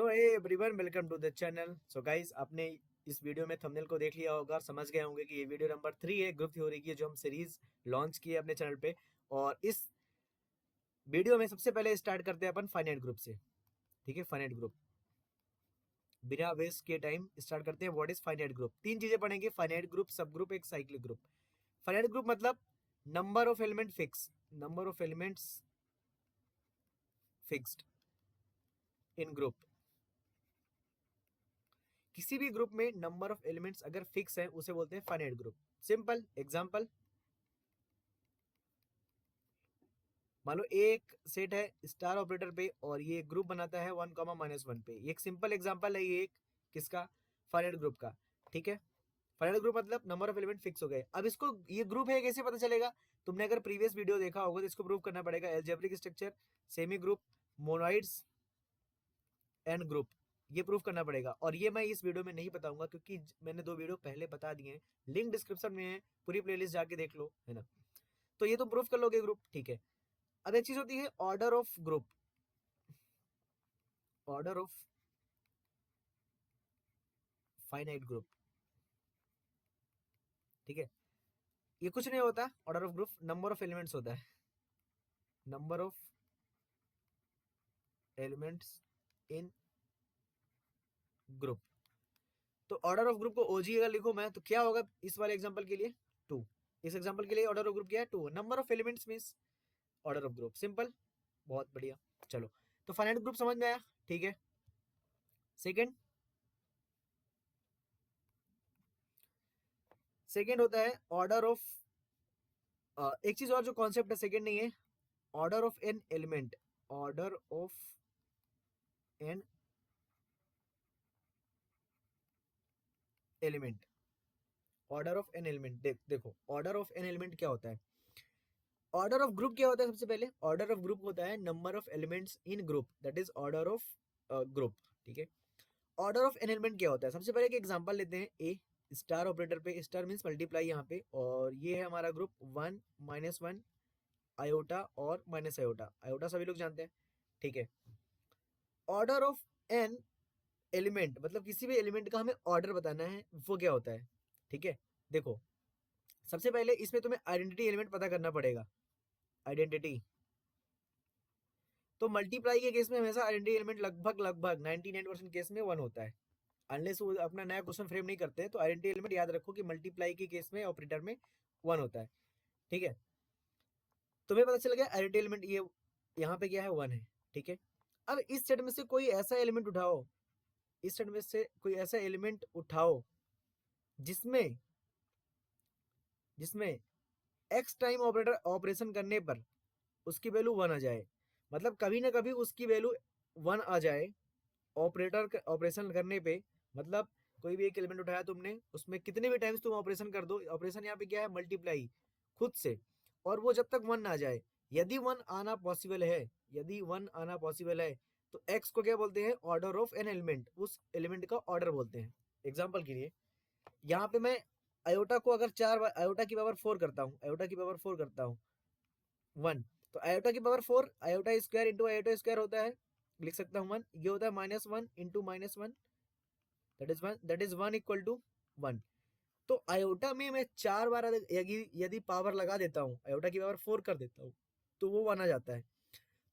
So hey everyone, welcome to the channel. So guys, आपने इस video में thumbnail को देख लिया होगा, समझ गए होंगे कि ये वीडियो नंबर 3 है ग्रुप थ्योरी की, जो हम सीरीज लॉन्च की है अपने चैनल पे। और इस वीडियो में सबसे पहले स्टार्ट करते हैं अपन फाइनाइट ग्रुप से। ठीक है, फाइनाइट ग्रुप बिना वेस्ट के टाइम स्टार्ट करते हैं। What is finite group? तीन चीजें पढ़ेंगे: फाइनाइट ग्रुप, सब ग्रुप, एक साइक्लिक ग्रुप। फाइनाइट ग्रुप मतलब number of element fix, number of elements fixed in group. किसी भी ग्रुप में नंबर ऑफ एलिमेंट्स अगर फिक्स है उसे बोलते हैं फाइनाइट ग्रुप। सिंपल एग्जांपल, मान लो एक सेट है स्टार ऑपरेटर पे और ये ग्रुप बनाता है 1, -1 पे। ये एक सिंपल एग्जांपल है, ये एक किसका? फाइनाइट ग्रुप का। ठीक है, फाइनाइट ग्रुप मतलब नंबर ऑफ एलिमेंट फिक्स हो गए। अब इसको, ये ग्रुप है कैसे पता चलेगा? तुमने अगर प्रीवियस वीडियो देखा होगा तो इसको प्रूव करना पड़ेगा। Algebraic structure, semi group, monoids and group, ये प्रूफ करना पड़ेगा। और ये मैं इस वीडियो में नहीं बताऊंगा क्योंकि मैंने 2 वीडियो पहले बता दिए हैं, लिंक डिस्क्रिप्शन में है, पूरी प्लेलिस्ट जाके देख लो, है ना। तो ये तुम प्रूफ कर लोगे ग्रुप। ठीक है, अब एक चीज होती है order of group, order of finite group. ठीक है, ये कुछ नहीं होता order of group, number of elements होता है, number of elements in group. तो ऑर्डर ऑफ ग्रुप को ओजी अगर लिखो मैं, तो क्या होगा इस वाले एग्जांपल के लिए? 2। इस एग्जांपल के लिए ऑर्डर ऑफ ग्रुप क्या है? 2। Number of elements means order of group. Simple, बहुत बढ़िया। चलो, तो फाइनाइट ग्रुप समझ में आया। ठीक है, सेकंड, सेकंड होता है ऑर्डर ऑफ, एक चीज और जो कॉन्सेप्ट है, सेकंड नहीं है, order of an element, order of an element, order of an element. देखो ऑर्डर ऑफ एन एलिमेंट क्या होता है, ऑर्डर ऑफ ग्रुप क्या होता है? सबसे पहले ऑर्डर ऑफ ग्रुप होता है number of elements in group, that is order of group. ठीक है, ऑर्डर ऑफ एन एलिमेंट क्या होता है? सबसे पहले एक एग्जांपल लेते हैं। ए स्टार ऑपरेटर पे, स्टार मींस मल्टीप्लाई यहाँ पे, और ये है हमारा ग्रुप 1, -1, आयोटा और माइनस आयोटा। आयोटा सभी लोग जानते हैं। ठीक है, ऑर्डर ऑफ एन एलिमेंट मतलब किसी भी एलिमेंट का हमें ऑर्डर बताना है, वो क्या होता है? ठीक है, देखो सबसे पहले इसमें तुम्हें आइडेंटिटी एलिमेंट पता करना पड़ेगा। आइडेंटिटी, तो मल्टीप्लाई के केस में हमेशा आइडेंटिटी एलिमेंट लगभग लगभग 99% केस में 1 होता है। अनलेस वो अपना नया क्वेश्चन फ्रेम नहीं करते हैं, तो आइडेंटिटी एलिमेंट याद रखो कि मल्टीप्लाई के केस में ऑपरेटर में 1 होता है। ठीक है, तुम्हें पता चल गया आइडेंटिटी एलिमेंट ये यहाँ पे क्या है? 1 है। ठीक है, अब इस सेट में से कोई ऐसा एलिमेंट उठाओ, इस सेट में से कोई ऐसा एलिमेंट उठाओ जिसमें जिसमें एक्स टाइम ऑपरेटर ऑपरेशन करने पर उसकी वैल्यू 1 आ जाए। मतलब कभी ना कभी उसकी वैल्यू 1 आ जाए ऑपरेटर ऑपरेशन करने पे। मतलब कोई भी एक एलिमेंट उठाया तुमने, उसमें कितने भी टाइम्स तुम ऑपरेशन कर दो, ऑपरेशन यहाँ पे क्या है? मल्टीप्लाई खुद से, और वो जब तक 1 ना आ जाए। यदि 1 आना पॉसिबल है, यदि 1 आना पॉसिबल है, तो एक्स को क्या बोलते हैं? ऑर्डर ऑफ एन एलिमेंट, उस एलिमेंट का ऑर्डर बोलते हैं। एग्जाम्पल के लिए यहाँ पे मैं आयोटा को अगर 4 आयोटा की पावर 4 करता हूँ, आयोटा की पावर 4 करता हूँ 1, तो आयोटा की power 4 iota square into iota square होता है, लिख सकता हूँ 1। ये होता है -1 into -1, that is 1 equal to 1। तो आयोटा में मैं 4 बार यदि पावर लगा देता हूँ, आयोटा की पावर 4 कर देता हूँ, तो वो 1 आ जाता है।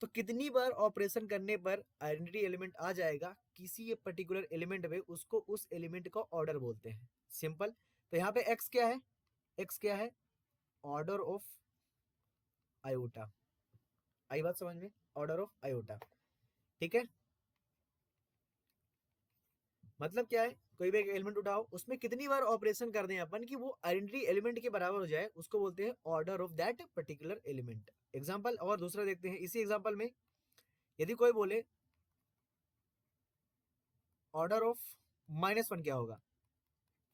तो कितनी बार ऑपरेशन करने पर आइडेंटिटी एलिमेंट आ जाएगा किसी पर्टिकुलर एलिमेंट में, उसको उस एलिमेंट का ऑर्डर बोलते हैं। सिंपल। तो यहाँ पे एक्स क्या है? एक्स क्या है? Order of iota. आई बात समझ में? Order of iota. ठीक है, मतलब क्या है? कोई भी एक एलिमेंट उठाओ, उसमें कितनी बार ऑपरेशन कर दें अपन कि वो आइडेंटिटी एलिमेंट के बराबर हो जाए, उसको बोलते हैं order of that particular element. Example और दूसरा देखते हैं। इसी एग्जांपल में यदि कोई बोले ऑर्डर ऑफ -1 क्या होगा,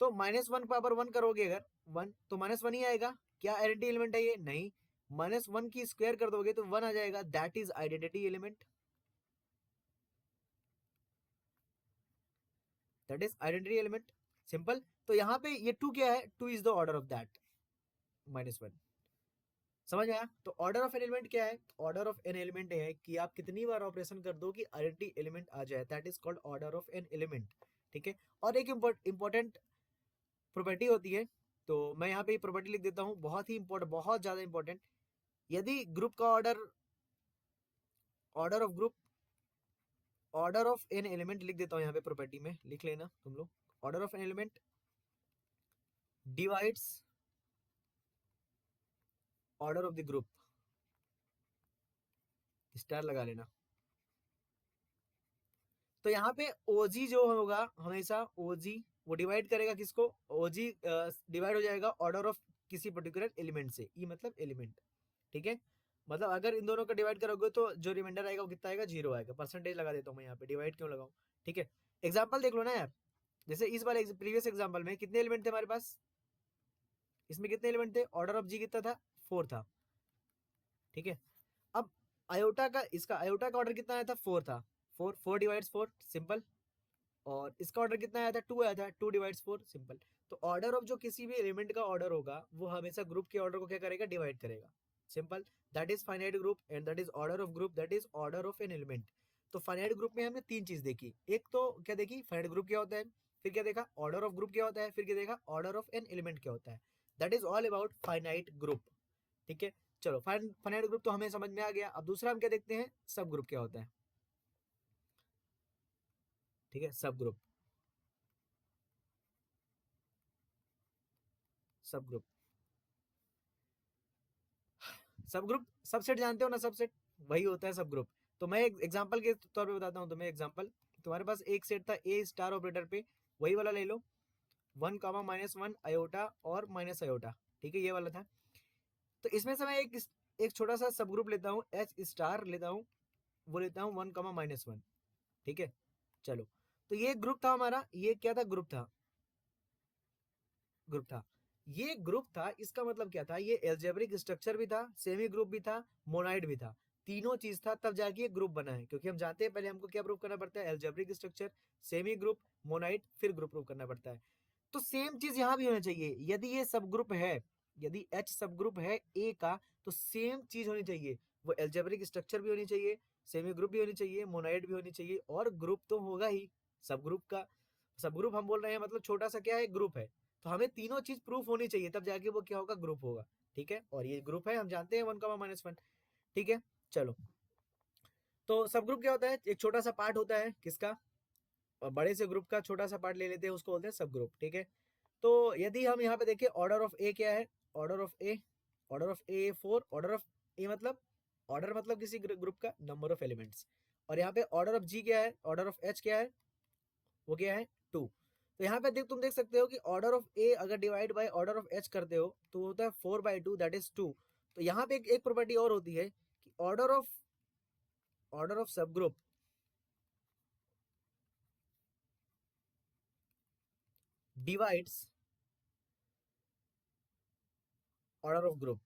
तो -1 पावर 1 करोगे अगर 1, तो -1 ही आएगा। क्या आइडेंटिटी एलिमेंट है ये? नहीं। -1 की स्क्वायर कर दोगे तो 1 आ जाएगा, that is identity element, that is identity element. Simple. तो यहाँ पे ये 2 क्या है? 2 is the order of that -1। समझ आया? तो ऑर्डर ऑफ एन एलिमेंट क्या है? ऑर्डर ऑफ एन एलिमेंट है कि आप कितनी बार ऑपरेशन कर दो कि आइडेंटिटी एलिमेंट आ जाए, that is called order of an element. ठीक है, और एक इंपॉर्टेंट प्रॉपर्टी होती है, तो मैं यहाँ पे प्रॉपर्टी लिख देता हूँ, बहुत ही इंपॉर्टेंट, बहुत ज्यादा इंपॉर्टेंट। यदि ग्रुप का order, order of group, order of an element लिख देता हूँ यहाँ पे, प्रॉपर्टी में लिख लेना तुम लोग, order of an element divides order of the group, star लगा लेना। तो यहाँ पे ओजी जो होगा हमेशा, ओजी वो डिवाइड करेगा किसको? ओजी डिवाइड हो जाएगा ऑर्डर ऑफ किसी पर्टिकुलर एलिमेंट से, ई मतलब एलिमेंट। ठीक है, मतलब अगर इन दोनों का डिवाइड करोगे तो जो रिमाइंडर आएगा वो कितना आएगा? 0 आएगा। परसेंटेज लगा देता हूँ मैं यहाँ पे, डिवाइड क्यों लगाऊं? ठीक है, एग्जाम्पल देख लो ना यार, जैसे इस वाले प्रीवियस एग्जाम्पल में कितने एलिमेंट थे हमारे पास? इसमें कितने एलिमेंट थे? ऑर्डर ऑफ जी कितना था? 4 था। ठीक है, अब आयोटा का, इसका आयोटा का ऑर्डर कितना आया था? 4 था। 4 डिवाइड्स 4, सिंपल। और इसका ऑर्डर कितना आया था? 2 आया था। 2 डिवाइड्स 4, सिंपल। तो ऑर्डर ऑफ जो किसी भी एलिमेंट का ऑर्डर होगा वो हमेशा ग्रुप के ऑर्डर को क्या करेगा? डिवाइड करेगा, simple. That is finite group and that is order of group, that is order of an element. तो फाइनाइट ग्रुप में हमने 3 चीज देखी। एक तो क्या देखी? फाइनाइट ग्रुप क्या होता है, फिर क्या देखा? ऑर्डर ऑफ ग्रुप क्या होता है, फिर क्या देखा? ऑर्डर ऑफ एन एलिमेंट क्या होता है। That is all about finite group. ठीक है, चलो फाइनाइट ग्रुप तो हमें समझ में आ गया। अब दूसरा हम क्या देखते हैं? सब ग्रुप क्या होता है। ठीक है, सब ग्रुप, सब ग्रुप, सब ग्रुप, सबसेट जानते हो ना? सबसेट वही होता है सब ग्रुप। तो मैं एक एग्जांपल के तौर पे बताता हूँ तुम्हें। एग्जांपल, तुम्हारे पास एक सेट था ए स्टार ऑपरेटर पे, वही वाला ले लो, 1 कामा -1 अयोटा और माइनस अयोटा। ठीक है, ये वाला था। तो इसमें से मैं एक छोटा सा सब ग्रुप लेता हूँ, एच स्टार लेता हूँ, वो लेता हूँ 1 कामा -1। ठीक है, चलो। तो ये ग्रुप था हमारा, ये क्या था? ग्रुप था, ग्रुप था, ये ग्रुप था। इसका मतलब क्या था? ये एल्जेब्रिक स्ट्रक्चर भी था, सेमी ग्रुप भी था, मोनाइड भी था। तीनों चीज था, तब जाके ये ग्रुप बना है। क्योंकि हम जानते हैं पहले हमको क्या प्रूव करना पड़ता है? Algebraic structure, semi group, monoid, फिर ग्रुप प्रूव करना पड़ता है। तो सेम चीज यहां भी होना चाहिए। यदि ये सब ग्रुप है, यदि एच सब ग्रुप है ए का, तो सेम चीज होनी चाहिए। वो एल्जेब्रिक स्ट्रक्चर भी होनी चाहिए, सेमी ग्रुप भी होनी चाहिए, मोनाइड भी होनी चाहिए, और ग्रुप तो होगा ही सब ग्रुप का। सब ग्रुप हम बोल रहे हैं मतलब छोटा सा क्या है? ग्रुप है। तो हमें तीनों चीज प्रूफ होनी चाहिए, तब जाके वो क्या होगा? ग्रुप होगा। ठीक है, और ये ग्रुप है, हम जानते हैं 1 कामा -1। ठीक है, चलो। तो सब ग्रुप क्या होता है? एक छोटा सा पार्ट होता है किसका? और बड़े से ग्रुप का छोटा सा पार्ट ले लेते हैं, उसको बोलते हैं सब ग्रुप। ठीक है, तो यदि हम यहाँ पे देखें, ऑर्डर ऑफ ए क्या है? Order of a, order of a 4, order of a मतलब, ऑर्डर मतलब किसी ग्रुप का नंबर ऑफ एलिमेंट्स। और यहाँ पे ऑर्डर ऑफ जी क्या है? ऑर्डर ऑफ एच क्या है? वो क्या है? 2। तो यहाँ पे तुम देख सकते हो कि ऑर्डर ऑफ ए अगर divide by order of H करते हो तो होता है 4/2, दैट इज 2। तो यहाँ पे एक प्रॉपर्टी और होती है कि order of sub group divides order of group,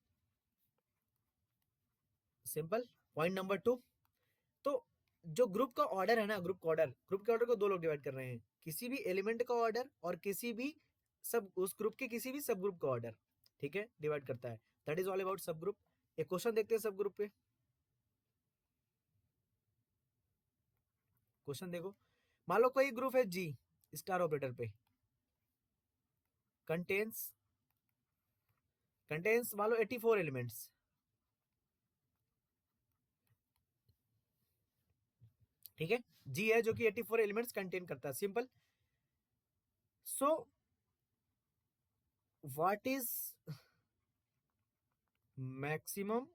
simple. Point number 2। तो जो ग्रुप का ऑर्डर है ना, ग्रुप के ऑर्डर को दो लोग डिवाइड कर रहे हैं, किसी भी एलिमेंट का ऑर्डर और किसी भी सब, उस ग्रुप के किसी भी सब ग्रुप का ऑर्डर। ठीक है, डिवाइड करता है। दैट इज ऑल अबाउट सब ग्रुप। एक क्वेश्चन देखते हैं सब ग्रुप पे। क्वेश्चन देखो, मान लो कोई ग्रुप है जी स्टार ऑपरेटर पे, कंटेन्स कंटेन्स मान लो 84 एलिमेंट्स। ठीक है, जी है जो कि 84 एलिमेंट्स कंटेन करता है, simple. So what is maximum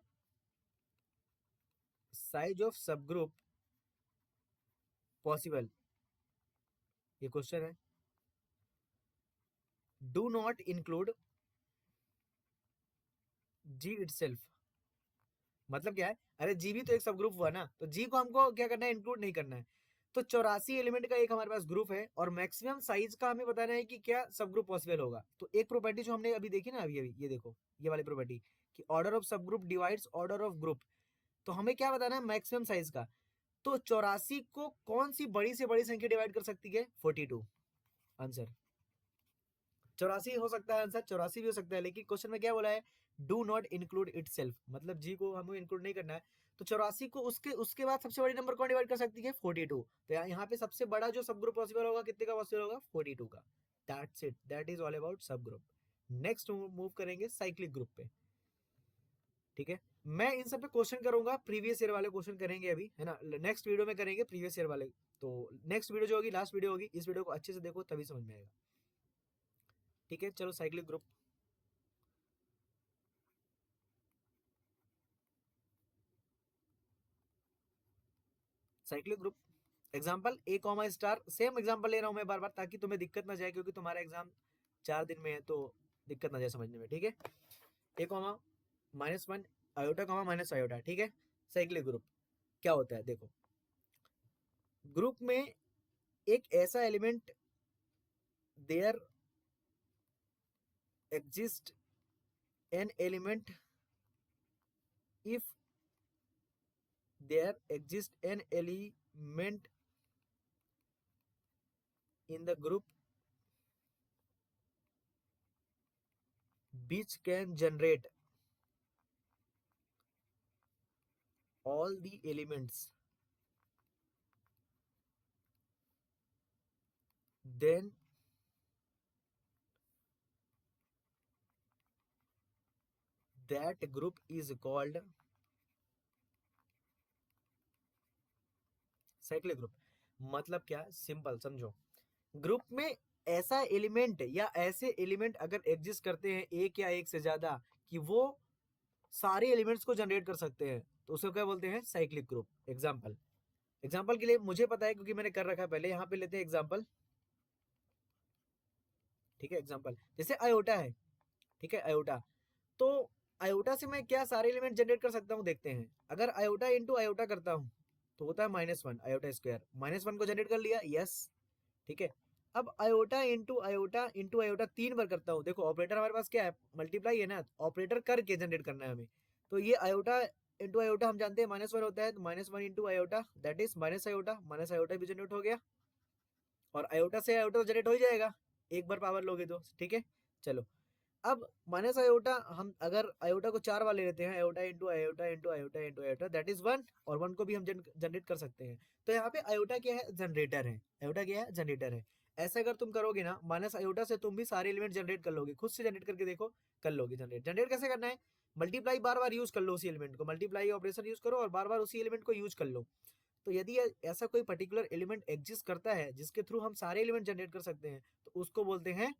size of sub group possible? ये क्वेश्चन है। Do not include G itself. मतलब क्या है? अरे जी भी तो एक सब ग्रुप हुआ ना, तो जी को हमको क्या करना है? इंक्लूड नहीं करना है। तो 84 एलिमेंट का एक हमारे पास ग्रुप है, और मैक्सिमम साइज का हमें बताना है कि क्या सब ग्रुप पॉसिबल होगा। तो एक प्रॉपर्टी जो हमने अभी देखी ना, अभी अभी ये देखो, ये वाली प्रॉपर्टी कि order of sub group divides order of group. तो हमें क्या बताना है? मैक्सिमम साइज का। तो 84 को कौन सी बड़ी से बड़ी संख्या डिवाइड कर सकती है? 42, आंसर। 84 हो सकता है आंसर, 84 भी हो सकता है, लेकिन क्वेश्चन में क्या बोला है, do not include it self, मतलब जी को हमें इंक्लूड नहीं करना है। तो 84 को उसके बाद सबसे बड़ी नंबर कौन डिवाइड कर सकती है, 42। तो यहाँ पे सबसे बड़ा जो सब ग्रुप पॉसिबल होगा कितने का पॉसिबल होगा, 42 का। That's it, that is all about सब ग्रुप। नेक्स्ट मूव करेंगे साइक्लिक ग्रुप पे, ठीक है। मैं इन सब पे क्वेश्चन करूंगा, प्रीवियस ईयर वाले क्वेश्चन करेंगे अभी, है ना, नेक्स्ट वीडियो में करेंगे प्रीवियस ईयर वाले। तो नेक्स्ट वीडियो जो होगी लास्ट वीडियो होगी, इस वीडियो को अच्छे से देखो तभी समझ में आएगा, ठीक है। चलो cyclic group, cyclic group example a comma star, same example ले रहा हूं मैं बार बार ताकि तुम्हें दिक्कत ना जाए, क्योंकि तुम्हारा एग्जाम 4 दिन में है तो दिक्कत ना जाए समझने में, ठीक है। A comma -1 iota comma minus iota, ठीक है। साइक्लिक ग्रुप क्या होता है, देखो ग्रुप में एक ऐसा element there exist an element if there exists an element in the group which can generate all the elements, then that group is called cyclic group. मतलब क्या, सिंपल समझो, ग्रुप में ऐसा एलिमेंट या ऐसे एलिमेंट अगर एग्जिस्ट करते हैं एक या एक से ज्यादा कि वो सारे एलिमेंट्स को जनरेट कर सकते हैं, तो उसको क्या बोलते हैं, साइक्लिक ग्रुप। एग्जाम्पल के लिए मुझे पता है क्योंकि मैंने कर रखा है पहले, यहाँ पे लेते हैं एग्जाम्पल, ठीक है। एग्जाम्पल जैसे अयोटा है, ठीक है, अयोटा। तो अयोटा से मैं क्या सारे एलिमेंट जनरेट कर सकता हूँ, देखते हैं। अगर अयोटा इंटू अयोटा करता हूँ तो होता है -1 अयोटा स्क्वायर, -1 को जनरेट कर लिया, यस, ठीक है। अब अयोटा इंटू अयोटा 3 बार करता हूँ, देखो ऑपरेटर हमारे पास क्या है, मल्टीप्लाई है ना, ऑपरेटर करके जनरेट करना है हमें। तो ये अयोटा इंटू अयोटा हम जानते हैं -1 होता है, तो -1 into iota that is minus iota भी जनरेट हो गया, और अयोटा से अयोटा जनरेट हो ही जाएगा एक बार पावर लोगे तो, ठीक है। चलो अब माइनस अयोटा, हम अगर अयोटा को 4 बार ले लेते हैं, iota into iota into iota into iota that is 1, और 1 को भी हम जनरेट कर सकते हैं। तो यहाँ पे अयोटा क्या है, जनरेटर है, अयोटा क्या है, जनरेटर है। ऐसे अगर तुम करोगे ना, माइनस अयोटा से तुम भी सारे एलिमेंट जनरेट कर लोगे, खुद से जनरेट करके देखो, कर लोगे जनरेट। जनरेट कैसे करना है, मल्टीप्लाई बार बार यूज कर लो उसी एलिमेंट को, मल्टीप्लाई ऑपरेशन यूज करो और बार बार उसी एलिमेंट को यूज कर लो। तो यदि ऐसा कोई पर्टिकुलर एलिमेंट एग्जिस्ट करता है जिसके थ्रू हम सारे एलिमेंट जनरेट कर सकते हैं, तो उसको बोलते हैं,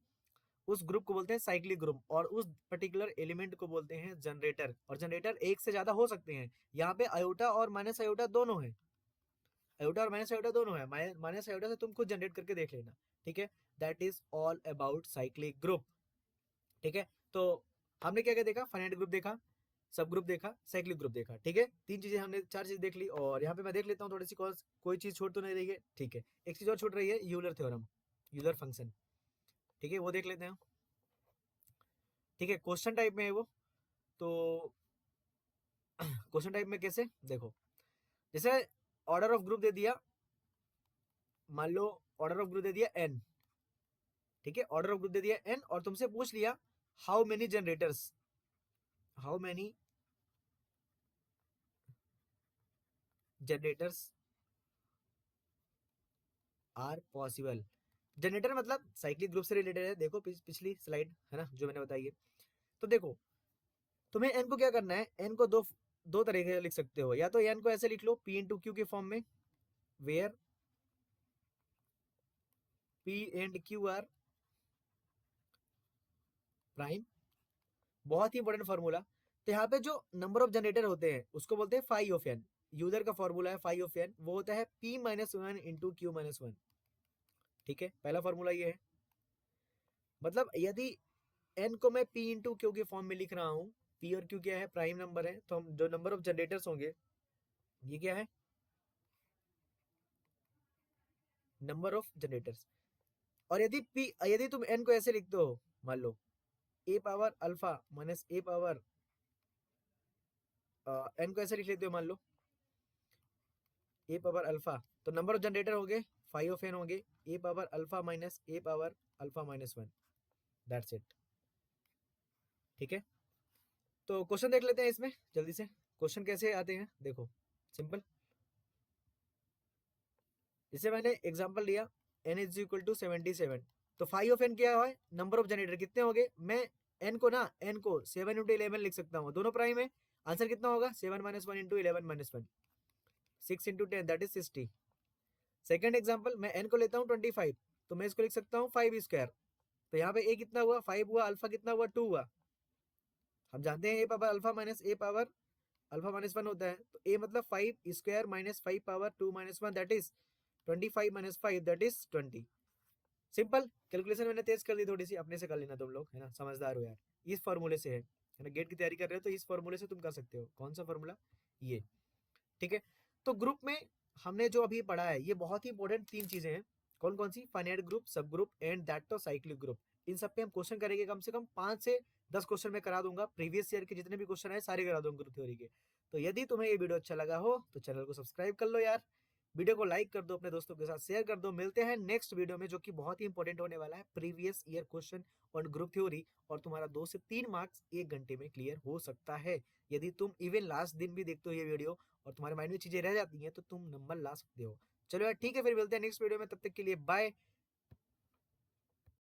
उस ग्रुप को बोलते हैं साइक्लिक ग्रुप, और उस पर्टिकुलर एलिमेंट को बोलते हैं जनरेटर। और जनरेटर एक से ज्यादा हो सकते हैं, यहाँ पे अयोटा और माइनस अयोटा दोनों है, अयोटा और माइनस अयोटा दोनों है, माइनस अयोटा से तुम खुद जनरेट करके देख लेना, ठीक है। That is all about cyclic group, ठीक है। तो हमने क्या क्या देखा, फाइनाइट ग्रुप देखा, सब ग्रुप देखा, साइक्लिक ग्रुप देखा, ठीक है। 3 चीजें हमने, 4 चीज देख ली, और यहाँ पे मैं देख लेता हूँ थोड़ी सी कोई चीज छोड़ तो नहीं रही है, ठीक है। एक चीज और छूट रही है, यूलर थ्योरम, यूलर फंक्शन, ठीक है, वो देख लेते हैं, ठीक है। क्वेश्चन टाइप में है वो, तो क्वेश्चन टाइप में कैसे, देखो जैसे ऑर्डर ऑफ ग्रुप दे दिया, मान लो ऑर्डर ऑफ ग्रुप दे दिया n, ठीक है, ऑर्डर ऑफ ग्रुप दे दिया n, और तुमसे पूछ लिया how many generators, how many generators are possible. Generator मतलब साइक्लिक ग्रुप से रिलेटेड है, देखो पिछली स्लाइड है ना जो मैंने बताई है। तो देखो तुम्हें n को क्या करना है, n को दो तरीके से लिख सकते हो, या तो n को ऐसे लिख लो p इंटू क्यू के फॉर्म में, where p and q are prime, बहुत ही इंपॉर्टेंट फॉर्मूला। तो यहाँ पे जो नंबर ऑफ जनरेटर होते हैं उसको बोलते हैं फाई ऑफ एन, यूजर का फॉर्मूला है फाई ऑफ एन, वो होता है p-1 इंटू q-1, ठीक है। पहला फॉर्मूला ये है, मतलब यदि n को मैं p इंटू क्यू के फॉर्म में लिख रहा हूँ, p और q क्या है, प्राइम नंबर है, तो हम जो नंबर ऑफ जनरेटर्स होंगे ये क्या है, नंबर ऑफ जनरेटर्स। और यदि तुम n को ऐसे लिखते हो, मान लो a power alpha minus a power n को ऐसे लिख लेते हो, मान लो a पावर अल्फा, तो नंबर ऑफ जनरेटर होंगे फाइव ऑफ n होंगे a power alpha minus a power alpha -1, that's it. ठीक है, तो क्वेश्चन देख लेते हैं इसमें जल्दी से। क्वेश्चन कैसे आते हैं देखो, सिंपल। जैसे मैंने एग्जांपल लिया n इज इक्वल टू 77, तो फाइव ऑफ n क्या है, नंबर ऑफ जनरेटर कितने हो गए। मैं n को ना, n को 7 इंटू 11 लिख सकता हूँ, दोनों प्राइम है। आंसर कितना होगा 7 minus 1 into 11 minus 1, 6 into 10 that is 60। Second example, मैं n को लेता हूँ 25, तो मैं इसको लिख सकता हूँ 5 स्क्वायर। तो यहाँ पे a कितना हुआ 5 हुआ, अल्फा कितना हुआ 2 हुआ। हम जानते हैं a power alpha minus a power alpha minus 1 होता है, तो a मतलब 5 square minus 5 power 2 minus 1 that is 25 minus 5 that is 20। Simple. Calculation मैंने तेज कर दी थोड़ी सी, अपने से कर लेना तुम लोग, है ना, समझदार हो यार। इस फॉर्मूले से है ना, गेट की तैयारी कर रहे हो तो इस फॉर्मूले से तुम कर सकते हो। कौन सा फॉर्मूला, ये। ठीक है, तो ग्रुप में हमने जो अभी पढ़ा है ये बहुत ही इंपॉर्टेंट 3 चीजें हैं। कौन कौन सी, फाइनाइट ग्रुप, सब ग्रुप एंड दैट तो साइक्लिक ग्रुप। इन सब पे हम क्वेश्चन करेंगे, कम से कम 5 से 10 क्वेश्चन मैं करा दूंगा। प्रीवियस ईयर के जितने भी क्वेश्चन है सारे करा दूंगा ग्रुप थ्योरी के। तो यदि तुम्हें ये वीडियो अच्छा लगा हो तो चैनल को सब्सक्राइब कर लो यार, वीडियो को लाइक कर दो, अपने दोस्तों के साथ शेयर कर दो। मिलते हैं नेक्स्ट वीडियो में, जो कि बहुत ही इंपॉर्टेंट होने वाला है, previous year question on group theory. और तुम्हारा 2 से 3 मार्क्स 1 घंटे में क्लियर हो सकता है। यदि तुम इवन लास्ट दिन भी देखते हो ये वीडियो और तुम्हारे माइंड में चीजें रह जाती हैं तो तुम नंबर ला सकते हो। चलो यार ठीक है, फिर मिलते हैं नेक्स्ट वीडियो में, तब तक के लिए बाय।